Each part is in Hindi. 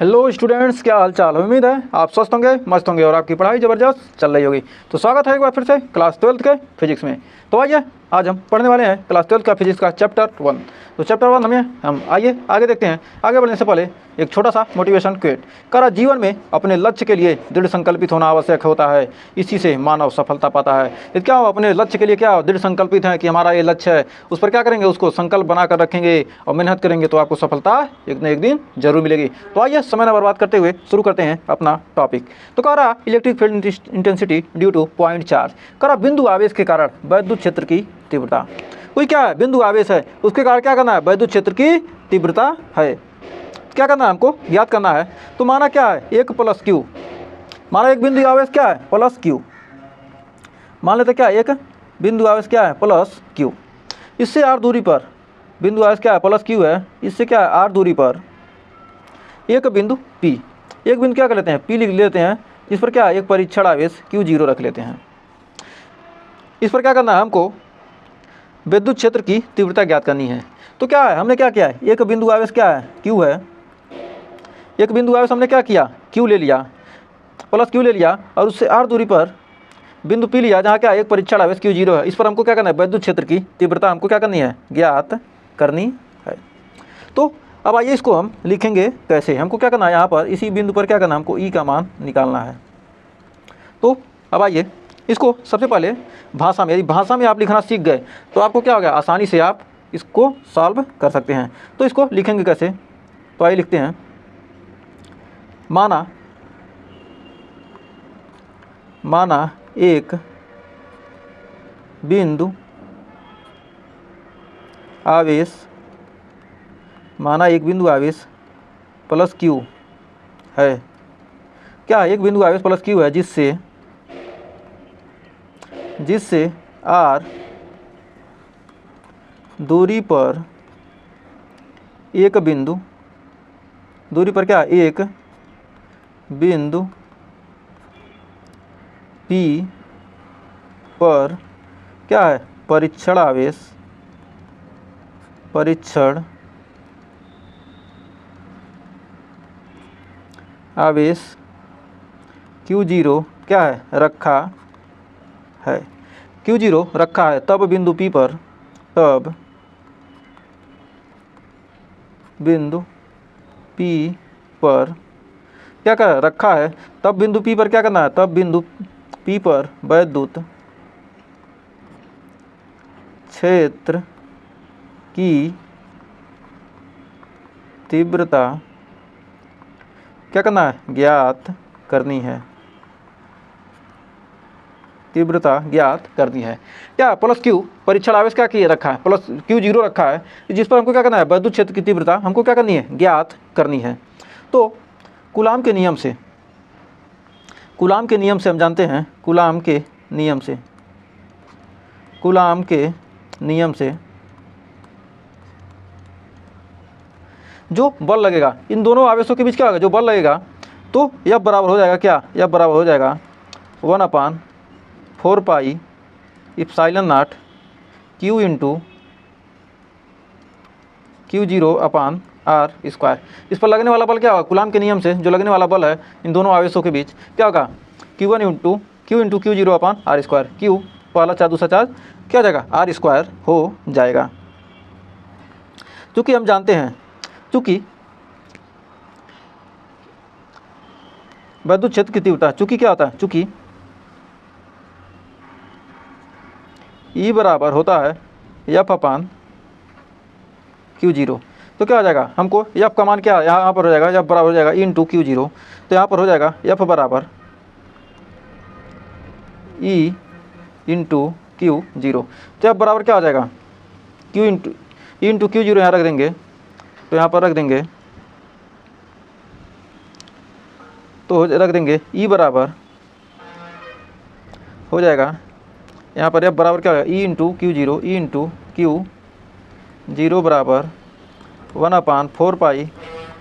हेलो स्टूडेंट्स, क्या हाल चाल। उम्मीद है आप स्वस्थ होंगे, मस्त होंगे और आपकी पढ़ाई ज़बरदस्त चल रही होगी। तो स्वागत है एक बार फिर से क्लास 12 के फिजिक्स में। तो आइए आज हम पढ़ने वाले हैं क्लास 12 का फिजिक्स का चैप्टर 1। तो चैप्टर 1 हम आइए आगे देखते हैं। आगे बढ़ने से पहले एक छोटा सा मोटिवेशन क्विट करा। जीवन में अपने लक्ष्य के लिए दृढ़ संकल्पित होना आवश्यक होता है, इसी से मानव सफलता पाता है। यदि क्या हो अपने लक्ष्य के लिए क्या दृढ़ संकल्पित है कि हमारा ये लक्ष्य है, उस पर क्या करेंगे, उसको संकल्प बनाकर रखेंगे और मेहनत करेंगे तो आपको सफलता एक न एक दिन जरूर मिलेगी। तो आइए समय न बर्बाद करते हुए शुरू करते हैं अपना टॉपिक। तो कह रहा electric field intensity due two point charge. कह रहा बिंदु आवेश के कारण विद्युत क्षेत्र की तीव्रता। कोई क्या है, बिंदु आवेश है, उसके कारण क्या करना है, विद्युत क्षेत्र की तीव्रता है। क्या करना है, हमको ज्ञात करना है। तो माना क्या है, एक प्लस क्यू। माना एक बिंदु आवेश क्या है, प्लस क्यू। मान लेते क्या, एक बिंदु आवेश क्या है, प्लस क्यू। इससे आर दूरी पर बिंदु आवेश क्या है, प्लस क्यू है। इससे क्या है, आर दूरी पर एक बिंदु पी। एक बिंदु क्या कर लेते हैं, पी लिख लेते हैं। इस पर क्या है, एक परीक्षण आवेश Q0 रख लेते हैं। इस पर क्या करना है, हमको विद्युत क्षेत्र की तीव्रता ज्ञात करनी है। तो क्या है, हमने क्या किया है, एक बिंदु आवेश क्या है, Q है। एक बिंदु आवेश हमने क्या किया, Q ले लिया, प्लस Q ले लिया और उससे आर दूरी पर बिंदु पी लिया, जहाँ क्या एक परीक्षण आवेश Q0 है। इस पर हमको क्या करना है, विद्युत क्षेत्र की तीव्रता हमको क्या करनी है, ज्ञात करनी है। तो अब आइए इसको हम लिखेंगे कैसे। हमको क्या करना है, यहाँ पर इसी बिंदु पर क्या करना है, हमको E का मान निकालना है। तो अब आइए इसको सबसे पहले भाषा में, यदि भाषा में आप लिखना सीख गए तो आपको क्या हो गया, आसानी से आप इसको सॉल्व कर सकते हैं। तो इसको लिखेंगे कैसे, तो आइए लिखते हैं। माना एक बिंदु आवेश, माना एक बिंदु आवेश प्लस Q है। क्या एक बिंदु आवेश प्लस Q है, जिससे R दूरी पर एक बिंदु, दूरी पर क्या, एक बिंदु P पर क्या है, परीक्षण आवेश Q0 क्या है, रखा है। Q0 रखा है तब बिंदु P पर, क्या कर रखा है, तब बिंदु P पर क्या करना है, तब बिंदु P पर विद्युत क्षेत्र की तीव्रता क्या करना है, ज्ञात करनी है। तीव्रता ज्ञात करनी है। क्या प्लस Q परीक्षण आवेश क्या किए रखा है, प्लस Q0 रखा है, जिस पर हमको क्या करना है, विद्युत क्षेत्र की तीव्रता हमको क्या करनी है, ज्ञात करनी है। तो कूलाम के नियम से हम जानते हैं, कूलाम के नियम से जो बल लगेगा इन दोनों आवेशों के बीच, क्या होगा, जो बल लगेगा, तो F बराबर हो जाएगा क्या, F बराबर हो जाएगा 1/4 pi epsilon naught Q into Q0 upon r square. इस पर लगने वाला बल क्या होगा, कूलाम के नियम से जो लगने वाला बल है इन दोनों आवेशों के बीच क्या होगा, Q1 into Q0 upon r square. Q पहला चार्ज दूसरा चार्ज क्या हो जाएगा, आर स्क्वायर हो जाएगा। चूँकि हम जानते हैं, चूँकि विद्युत क्षेत्र की तीव्रता, चूँकि क्या होता है, चूँकि E बराबर होता है F अपान Q0। तो क्या हो जाएगा, हमको F का मान क्या है, यहाँ पर हो जाएगा F बराबर हो जाएगा E इंटू Q0। तो यहाँ पर हो जाएगा F बराबर E इंटू Q0। तो F बराबर क्या हो जाएगा, E इंटू Q0 यहाँ रख देंगे, तो यहाँ पर रख देंगे, तो रख देंगे E बराबर हो जाएगा, यहाँ पर F बराबर क्या होगा, E इंटू Q0 बराबर 1/4 pi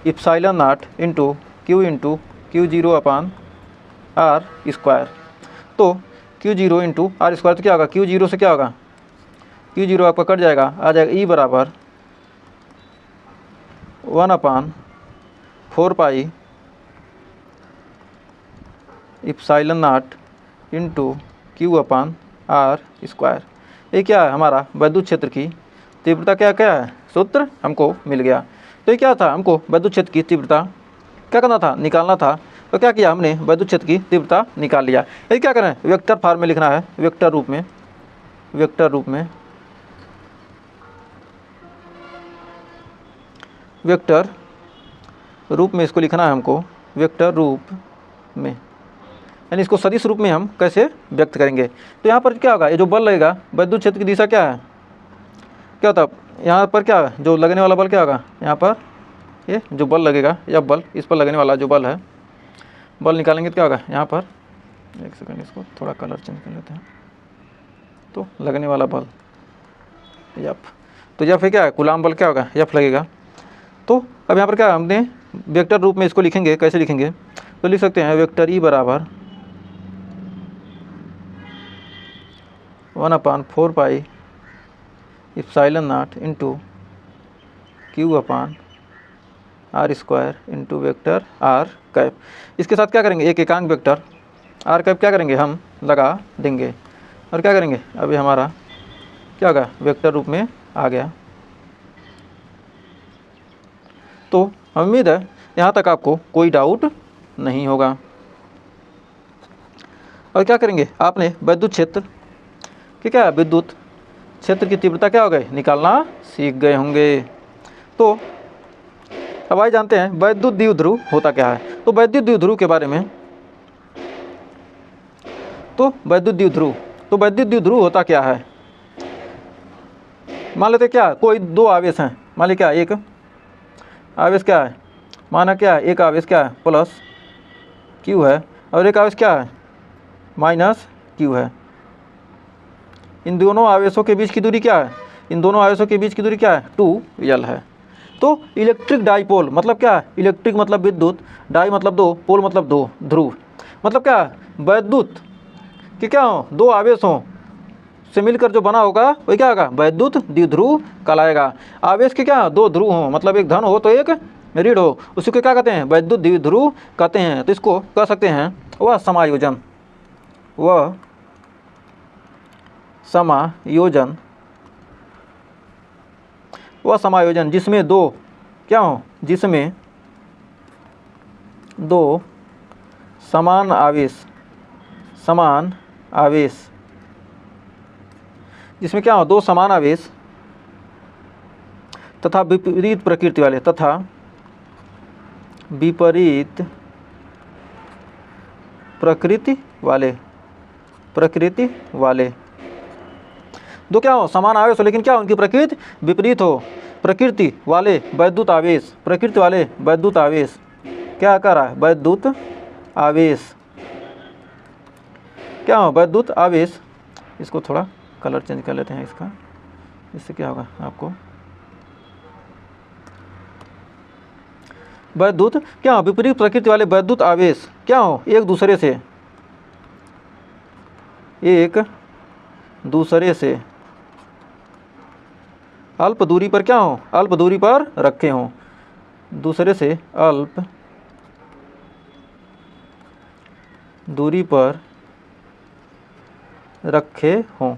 epsilon naught into Q0 upon r square. तो Q0 इंटू आर स्क्वायर, तो क्या होगा, Q0 से क्या होगा, Q0 आपका कट जाएगा, आ जाएगा E बराबर 1/4 pi epsilon naught into q upon r square. ये क्या है हमारा वैद्युत क्षेत्र की तीव्रता, क्या क्या है सूत्र हमको मिल गया। तो ये क्या था, हमको वैद्युत क्षेत्र की तीव्रता क्या करना था, निकालना था। तो क्या किया हमने, वैद्युत क्षेत्र की तीव्रता निकाल लिया। ये क्या करें, वेक्टर फॉर्म में लिखना है, वेक्टर रूप में, वेक्टर रूप में, वेक्टर रूप में इसको लिखना है हमको, वेक्टर रूप में, यानी इसको सदिश रूप में हम कैसे व्यक्त करेंगे। तो यहाँ पर क्या होगा, ये जो बल लगेगा वैद्युत क्षेत्र की दिशा क्या है, क्या होता है यहाँ पर, क्या जो लगने वाला बल क्या होगा, यहाँ पर ये जो बल लगेगा या बल, इस पर लगने वाला जो बल है, बल निकालेंगे तो क्या होगा यहाँ पर, एक सेकंड इसको थोड़ा कलर चेंज कर लेते हैं। तो लगने वाला बल एफ, तो एफ क्या है, कूलाम बल क्या होगा, एफ लगेगा। तो अब यहाँ पर क्या हमने वेक्टर रूप में इसको लिखेंगे, कैसे लिखेंगे, तो लिख सकते हैं वेक्टर ई बराबर 1/4 pi epsilon naught into q upon r square into vector r cap. इसके साथ क्या करेंगे, एक एकांक वेक्टर आर कैप क्या करेंगे हम लगा देंगे, और क्या करेंगे, अभी हमारा क्या होगा, वेक्टर रूप में आ गया। तो उम्मीद है यहाँ तक आपको कोई डाउट नहीं होगा। और क्या करेंगे, आपने वैद्युत क्षेत्र कि क्या विद्युत क्षेत्र की तीव्रता क्या हो गई निकालना सीख गए होंगे। तो अब आइए जानते हैं वैद्युत द्विध्रुव होता क्या है। तो वैद्युत द्विध्रुव के बारे में, तो वैद्युत द्विध्रुव होता क्या है। मान लेते क्या, कोई दो आवेश हैं, मान ली क्या, एक आवेश क्या है, माना क्या है, एक आवेश क्या है प्लस क्यू है, और एक आवेश क्या है माइनस क्यू है। इन दोनों आवेशों के बीच की दूरी क्या है, इन दोनों आवेशों के बीच की दूरी क्या है, 2l है। तो इलेक्ट्रिक डाइपोल मतलब क्या है, इलेक्ट्रिक मतलब विद्युत, डाई मतलब दो, पोल मतलब दो, ध्रुव मतलब क्या है, वैद्युत कि क्या हो, दो आवेशों से मिलकर जो बना होगा वही क्या होगा, वैद्युत द्विध्रुव कहलाएगा। आवेश के क्या दो ध्रुव हो, मतलब एक धन हो तो एक ऋण हो, उसी को क्या कहते हैं, वैद्युत द्विध्रुव कहते हैं। तो इसको कह सकते हैं वह समायोजन, वह समायोजन, वह समायोजन जिसमें दो क्या हो, जिसमें दो समान आवेश, जिसमें क्या हो, दो समान आवेश तथा विपरीत प्रकृति वाले, तथा विपरीत प्रकृति वाले दो क्या हो, समान आवेश हो लेकिन क्या हो, उनकी प्रकृति विपरीत हो, प्रकृति वाले वैद्युत आवेश, प्रकृति वाले वैद्युत आवेश क्या कर रहा है, वैद्युत आवेश क्या हो, वैद्युत आवेश। इसको थोड़ा कलर चेंज कर लेते हैं इसका, इससे क्या होगा आपको, वैद्युत क्या हो, विपरीत प्रकृति वाले वैद्युत आवेश क्या हो, एक दूसरे से अल्प दूरी पर क्या हो, अल्प दूरी पर रखे हों, दूसरे से अल्प दूरी पर रखे हों,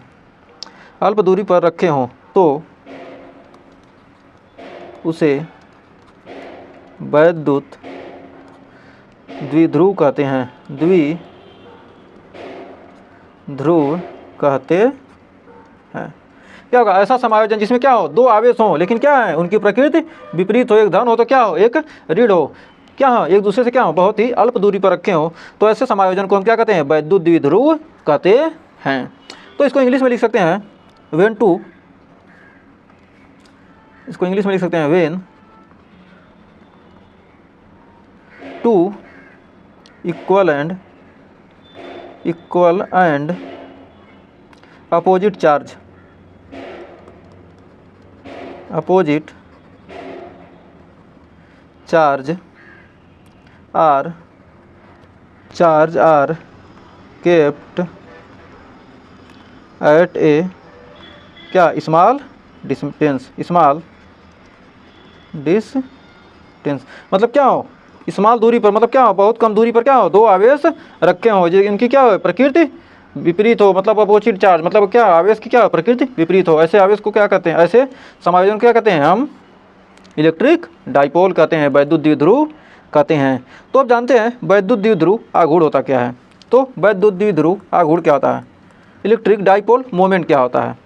अल्प दूरी पर रखे हों, तो उसे वैद्युत द्विध्रुव कहते हैं, द्विध्रुव कहते हैं। क्या होगा, ऐसा समायोजन जिसमें क्या हो, दो आवेश हो लेकिन क्या है, उनकी प्रकृति विपरीत हो, एक धन हो तो क्या हो, एक ऋण हो, क्या हो, एक दूसरे से क्या हो, बहुत ही अल्प दूरी पर रखे हो, तो ऐसे समायोजन को हम क्या कहते हैं, वैद्युत द्विध्रुव कहते हैं। तो इसको इंग्लिश में लिख सकते हैं वेन टू, इसको इंग्लिश में लिख सकते हैं when two equal and opposite charge are kept at a क्या स्मॉल डिस्टेंस, मतलब क्या हो, स्मॉल दूरी पर, मतलब क्या हो, बहुत कम दूरी पर क्या हो, दो आवेश रखे हो, इनकी क्या हो, प्रकृति विपरीत हो, मतलब अपोजिट चार्ज, मतलब क्या आवेश की क्या प्रकृति विपरीत हो, ऐसे आवेश को क्या कहते हैं, ऐसे समायोजन क्या कहते हैं हम, इलेक्ट्रिक डाइपोल कहते हैं, वैद्युत द्विध्रुव कहते हैं। तो अब जानते हैं वैद्युत द्विध्रुव आघूर्ण होता क्या है। तो वैद्युत द्विध्रुव आघूर्ण क्या होता है, इलेक्ट्रिक डाइपोल मोमेंट क्या होता है।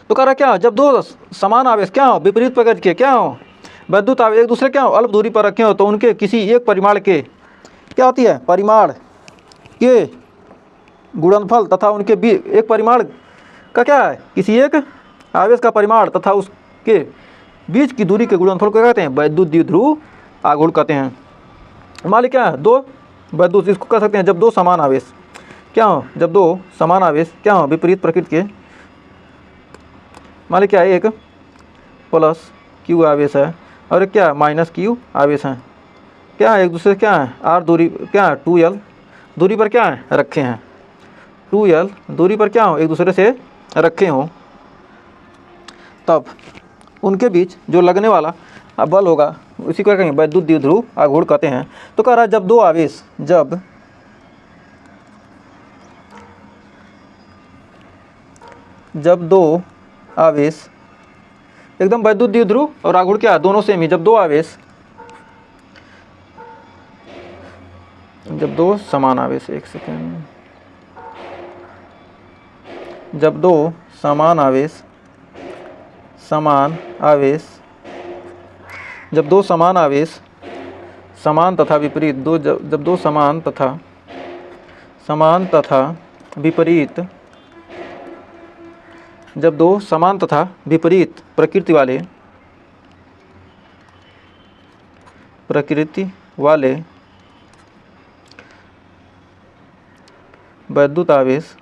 तो कह रहा क्या, जब दो समान आवेश क्या हो, विपरीत प्रकृति के क्या हो, वैद्युत आवेश एक दूसरे क्या हो, अल्प दूरी पर रखे हो, तो उनके किसी एक परिमाण के क्या होती है, परिमाण के गुणनफल तथा उनके एक परिमाण का क्या है, किसी एक आवेश का परिमाण तथा उसके बीच की दूरी के गुणनफल को कहते हैं वैद्युत द्विध्रुव आघूर्ण कहते हैं। मान ली क्या है, दो वैद्युत, इसको कह सकते हैं जब दो समान आवेश क्या हो, जब दो समान आवेश क्या हो, विपरीत प्रकृति के, मान ली क्या है, एक प्लस क्यू आवेश है और एक क्या माइनस क्यू आवेश है, क्या है एक दूसरे क्या है, आर दूरी क्या है, 2l दूरी पर क्या है रखे हैं, 2l दूरी पर क्या हो, एक दूसरे से रखे हों, तब उनके बीच जो लगने वाला बल होगा उसी को कहेंगे वैद्युत द्विध्रुव आघूर्ण कहते हैं। तो कह रहा है जब दो आवेश जब दो आवेश एकदम वैद्युत द्विध्रुव और आघूर्ण क्या दोनों सेम ही, जब दो आवेश, जब दो समान आवेश, एक सेकेंड, जब दो समान आवेश जब दो समान आवेश समान तथा विपरीत, जब दो समान तथा विपरीत, जब दो समान तथा विपरीत प्रकृति वाले वैद्युत आवेश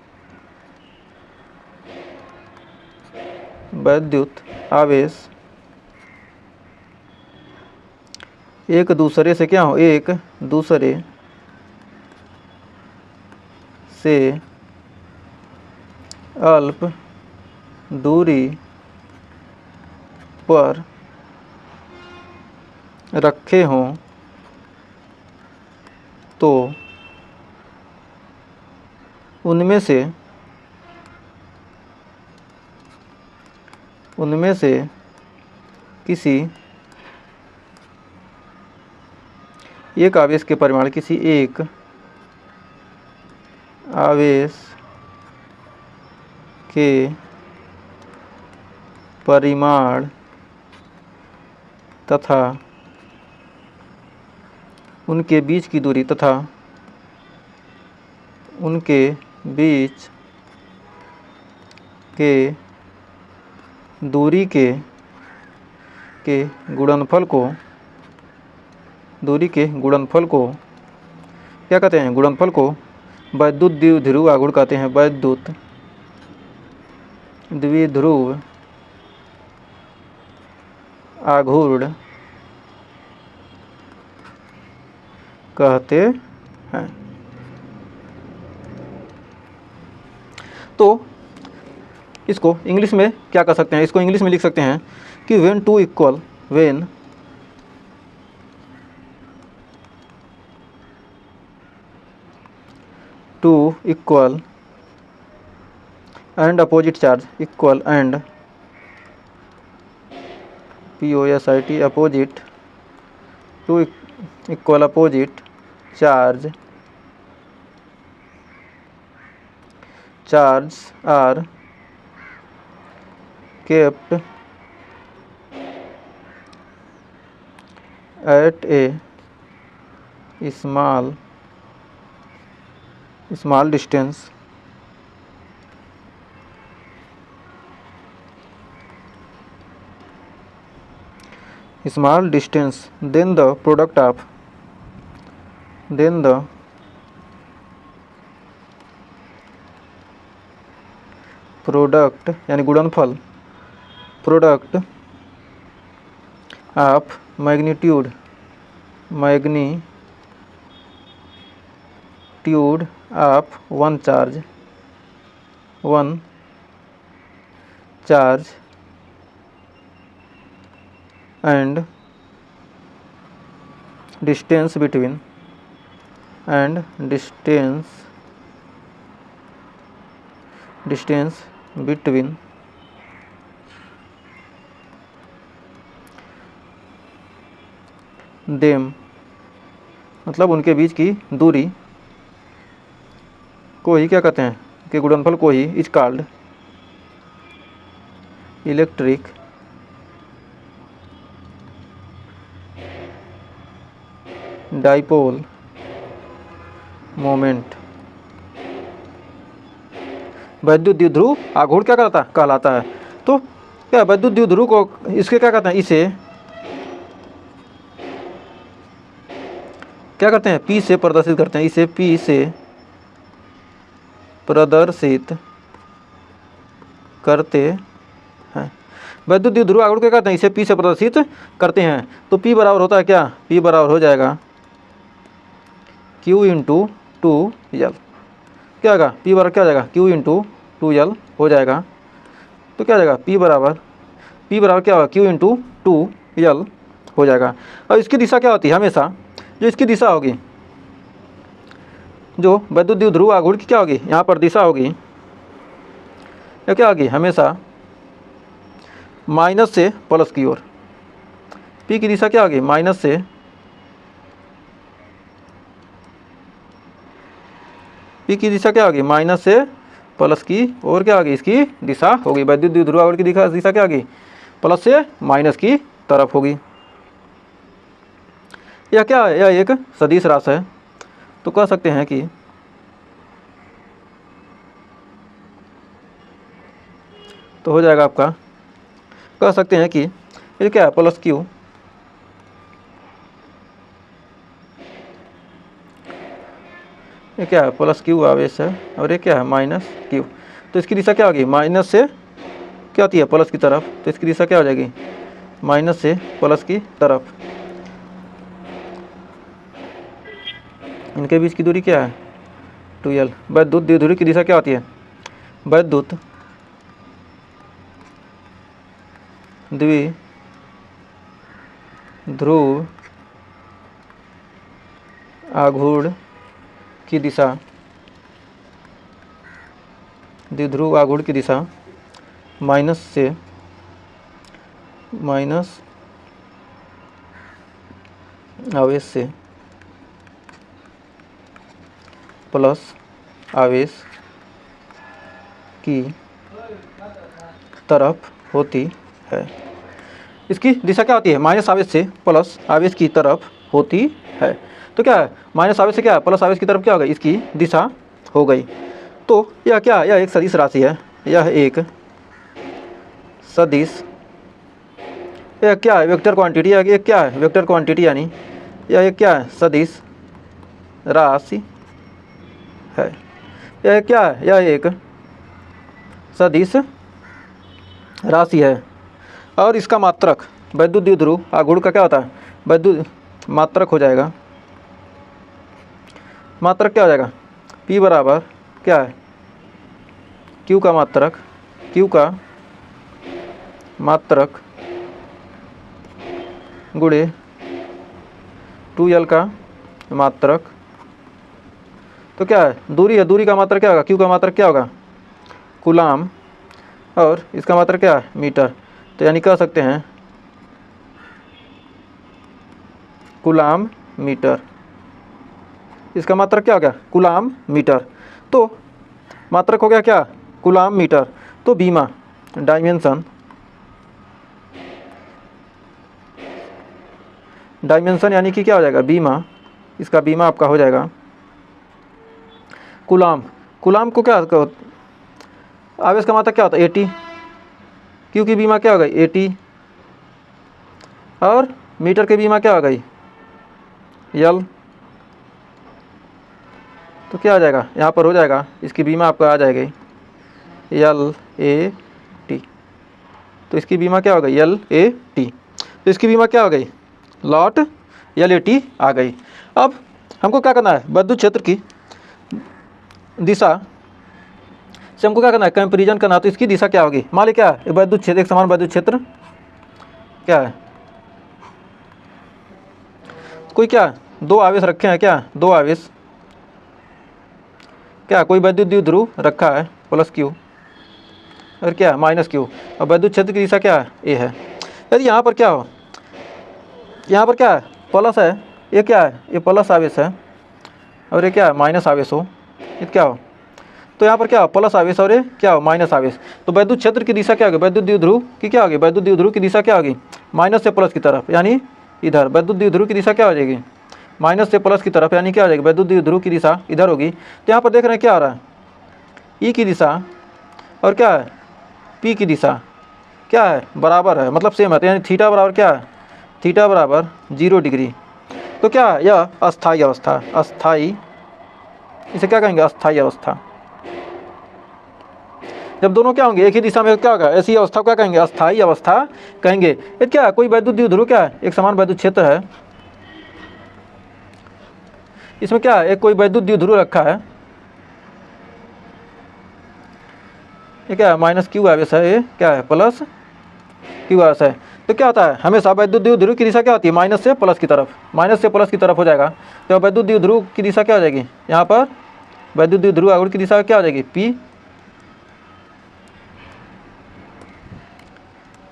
एक दूसरे से क्या हो, एक दूसरे से अल्प दूरी पर रखे हों तो उनमें से किसी एक आवेश के परिमाण, किसी एक आवेश के परिमाण तथा उनके बीच की दूरी तथा उनके बीच के दूरी के गुणनफल को, दूरी के गुणनफल को क्या कहते हैं, गुणनफल को वैद्युत द्विध्रुव आघूर्ण कहते हैं, वैद्युत द्विध्रुव आघूर्ण कहते हैं। तो इसको इंग्लिश में क्या कर सकते हैं, इसको इंग्लिश में लिख सकते हैं कि when two equal and opposite charge, equal and POSIT opposite, two equal opposite charge are kept at a small distance then the product यानी गुणनफल, product of magnitude of one charge distance between and distance between them, मतलब उनके बीच की दूरी को ही क्या कहते हैं कि गुणनफल को he is called electric dipole moment. वैद्युत द्विध्रुव आघूर्ण क्या कहलाता है। तो क्या वैद्युत द्विध्रुव को इसके क्या कहते हैं, इसे क्या करते हैं, P से प्रदर्शित करते हैं, इसे P से प्रदर्शित करते हैं। वैद्युत द्विध्रुव आघूर्ण क्या कहते हैं, इसे P से प्रदर्शित करते हैं। तो P बराबर होता है क्या, P बराबर हो जाएगा Q इंटू 2L। क्या होगा, P बराबर क्या हो जाएगा, Q इंटू 2L हो जाएगा। तो क्या हो जाएगा, P बराबर क्या होगा, Q इंटू 2L हो जाएगा। और इसकी दिशा क्या होती है, हमेशा जो इसकी दिशा होगी, जो वैद्युत द्विध्रुव आघूर्ण की क्या होगी, यहाँ पर दिशा होगी, या क्या होगी, हमेशा माइनस से प्लस की ओर। P की दिशा क्या होगी, माइनस से P की दिशा क्या होगी, माइनस से प्लस की ओर क्या होगी, इसकी दिशा होगी। वैद्युत द्विध्रुव आघूर्ण की दिशा क्या होगी, प्लस से माइनस की तरफ होगी। यह क्या है, यह एक सदिश राशि है। तो कह सकते हैं कि तो हो जाएगा आपका, कह सकते हैं कि ये क्या है, प्लस Q, ये क्या है, प्लस Q आवेश है, और ये क्या है, माइनस Q। तो इसकी दिशा क्या होगी, माइनस से क्या होती है, प्लस की तरफ। तो इसकी दिशा क्या हो जाएगी, माइनस से प्लस की तरफ। इनके बीच की दूरी क्या है, 2L। वैद्युत द्विध्रुव की दिशा क्या होती है, वैद्युत द्विध्रुव आघूर्ण की दिशा, द्विध्रुव आघूर्ण की दिशा माइनस आवेश से प्लस आवेश की तरफ होती है। इसकी दिशा क्या होती है, माइनस आवेश से प्लस आवेश की तरफ होती है। तो क्या है, माइनस आवेश से क्या है, प्लस आवेश की तरफ क्या हो गई, इसकी दिशा हो गई। तो यह क्या है, यह एक सदिश राशि है, यह एक सदिश, यह क्या है, वेक्टर क्वांटिटी, यह क्या है, वेक्टर क्वांटिटी, यानी यह एक क्या है, सदिश राशि है। यह क्या है, यह एक सदिश राशि है। और इसका मात्रक वैद्युत द्विध्रुव आघूर्ण का क्या होता है, वैद्युत मात्रक हो जाएगा, मात्रक क्या हो जाएगा, P बराबर क्या है, Q का मात्रक गुणे 2L का मात्रक। तो क्या है, दूरी है, दूरी का मात्रक क्या होगा, Q का मात्रक क्या होगा, कूलाम, और इसका मात्रक क्या है, मीटर। तो यानी कह सकते हैं कूलाम मीटर, इसका मात्रक क्या हो गया, कूलाम मीटर। तो मात्रक हो गया क्या, कूलाम मीटर। तो बीमा डायमेंशन यानी कि क्या हो जाएगा, बीमा, इसका बीमा आपका हो जाएगा कूलाम। कूलाम को क्या, आवेश का मात्रक क्या होता है, 80, Q की बीमा क्या हो गई, 80, और मीटर की बीमा क्या हो गई, L। तो क्या आ जाएगा, यहाँ पर हो जाएगा, इसकी बीमा आपका आ जाएगी LAT। तो इसकी बीमा क्या हो गई, LAT। तो इसकी बीमा क्या हो गई, लॉट LAT आ गई। अब हमको क्या करना है, विद्युत क्षेत्र की दिशा से हमको क्या करना है, कंपेरिजन करना है। तो इसकी दिशा क्या होगी, मान ली क्या है, विद्युत क्षेत्र, एक समान विद्युत क्षेत्र क्या है, कोई क्या दो आवेश रखे हैं, क्या दो आवेश, क्या कोई वैद्युत द्विध्रुव रखा है प्लस क्यू और क्या माइनस क्यू, और वैद्युत क्षेत्र की दिशा क्या है ए है। यदि यहाँ पर क्या हो, यहाँ पर क्या है प्लस है, ये क्या है ये प्लस आवेश है और ये क्या है माइनस आवेश हो, ये क्या हो, तो यहाँ पर क्या हो प्लस आवेश और ये क्या हो माइनस आवेश, तो वैद्युत क्षेत्र की दिशा क्या होगी, वैद्युत द्विध्रुव की क्या होगी, वैद्युत द्विध्रुव की दिशा क्या होगी माइनस से प्लस की तरफ, यानी इधर वैद्युत द्विध्रुव की दिशा क्या हो जाएगी माइनस से प्लस की तरफ, यानी क्या हो जाएगी वैद्युत द्विध्रुव की दिशा इधर होगी। तो यहाँ पर देख रहे हैं क्या आ रहा है, ई की दिशा और क्या है पी की दिशा क्या है बराबर है, मतलब सेम है, तो यानी थीटा बराबर क्या है, थीटा बराबर 0 डिग्री। तो क्या है यह अस्थायी अवस्था, अस्थायी, इसे क्या कहेंगे अस्थायी अवस्था। जब दोनों क्या होंगे एक ही दिशा में क्या होगा, ऐसी अवस्था को क्या कहेंगे अस्थायी अवस्था कहेंगे। ये क्या है कोई वैद्युत द्विध्रुव क्या है एक समान वैद्युत क्षेत्र है, इसमें क्या है एक कोई वैद्युत द्विध्रुव रखा है, ये क्या है माइनस क्यू आवेश है, ये क्या है प्लस क्यू आवेश है। तो क्या होता है हमेशा वैद्युत द्विध्रुव की दिशा क्या होती है माइनस से प्लस की तरफ, माइनस से प्लस की तरफ हो जाएगा। तो वैद्युत द्विध्रुव की दिशा क्या हो जाएगी, यहाँ पर वैद्युत द्विध्रुव आवेश की दिशा क्या हो जाएगी पी,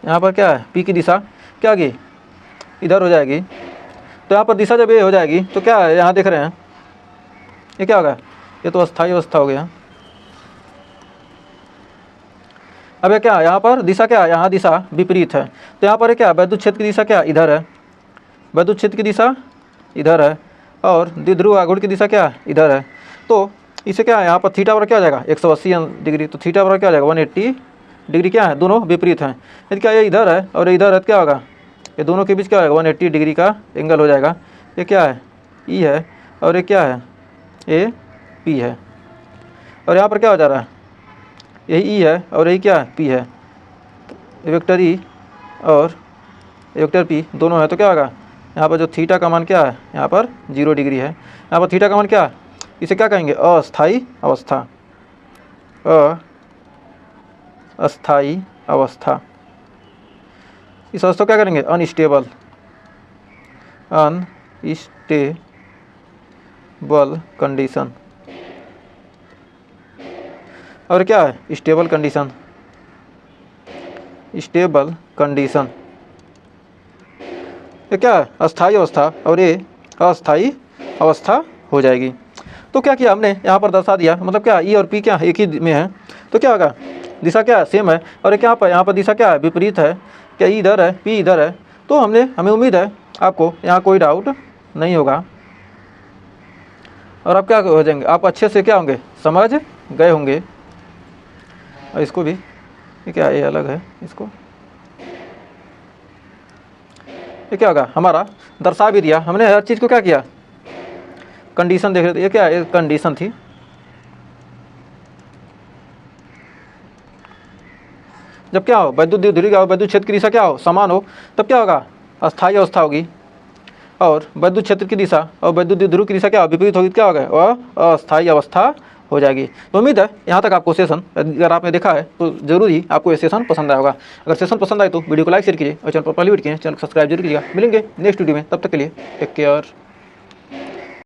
यहाँ पर क्या है पी की दिशा क्या होगी इधर हो जाएगी। तो यहाँ पर दिशा जब ये हो जाएगी तो क्या है यहाँ देख रहे हैं ये क्या होगा, ये तो अस्थायी अवस्था हो गया। अब ये क्या यहाँ पर दिशा क्या है, यहाँ दिशा विपरीत है, तो यहाँ पर क्या वैद्युत क्षेत्र की दिशा क्या इधर है, वैद्युत क्षेत्र की दिशा इधर है और द्विध्रुव आघूर्ण की दिशा क्या इधर है। तो इसे क्या है यहाँ पर थीटा बराबर क्या हो जाएगा 180 डिग्री, तो थीटा बराबर क्या हो जाएगा 180 डिग्री, क्या है दोनों विपरीत हैं। यदि क्या ये इधर है और इधर है तो क्या होगा, ये दोनों के बीच क्या होगा 180 डिग्री का एंगल हो जाएगा। ये क्या है ई है और ये क्या है ए पी है, और यहाँ पर क्या हो जा रहा है यही ई है और यही क्या है पी है, वेक्टर ई और वेक्टर पी दोनों है। तो क्या होगा यहाँ पर जो थीटा का मान क्या है यहाँ पर 0 डिग्री है, यहाँ पर थीटा का मान क्या है, इसे क्या कहेंगे अस्थायी अवस्था, अस्थायी अवस्था। इस अवस्था को क्या करेंगे अनस्टेबल, अनस्टेबल कंडीशन, और क्या है स्टेबल कंडीशन, स्टेबल कंडीशन। ये क्या है अस्थायी अवस्था और ये अस्थायी अवस्था हो जाएगी। तो क्या किया हमने यहाँ पर दर्शा दिया, मतलब क्या ई और पी क्या एक ही में है, तो क्या होगा दिशा क्या है सेम है और क्या पर यहाँ पर दिशा क्या है विपरीत है, क्या ई इधर है पी इधर है। तो हमें उम्मीद है आपको यहाँ कोई डाउट नहीं होगा और आप क्या हो जाएंगे, आप अच्छे से क्या होंगे समझ गए होंगे। और इसको भी ये क्या ये अलग है, इसको ये क्या होगा हमारा दर्शा भी दिया हमने, हर चीज़ को क्या किया कंडीशन देख रहे थे, ये क्या ये कंडीशन थी। जब क्या हो वैद्युत द्विध्रुवी का वैद्युत क्षेत्र की दिशा क्या हो समान हो, तब क्या होगा अस्थायी अवस्था होगी, और वैद्युत क्षेत्र की दिशा और वैद्युत द्विध्रुव की दिशा क्या विपरीत होगी, क्या होगा वह अस्थायी अवस्था हो जाएगी। तो उम्मीद है यहाँ तक आपको सेशन अगर आपने देखा है तो जरूर ही आपको ये सेशन पसंद आया होगा। अगर सेशन पसंद आए तो वीडियो को लाइक शेयर कीजिए और चैनल पर पहली वीडियो चैनल को सब्सक्राइब जरूर कीजिएगा। मिलेंगे नेक्स्ट वीडियो में, तब तक के लिए टेक केयर।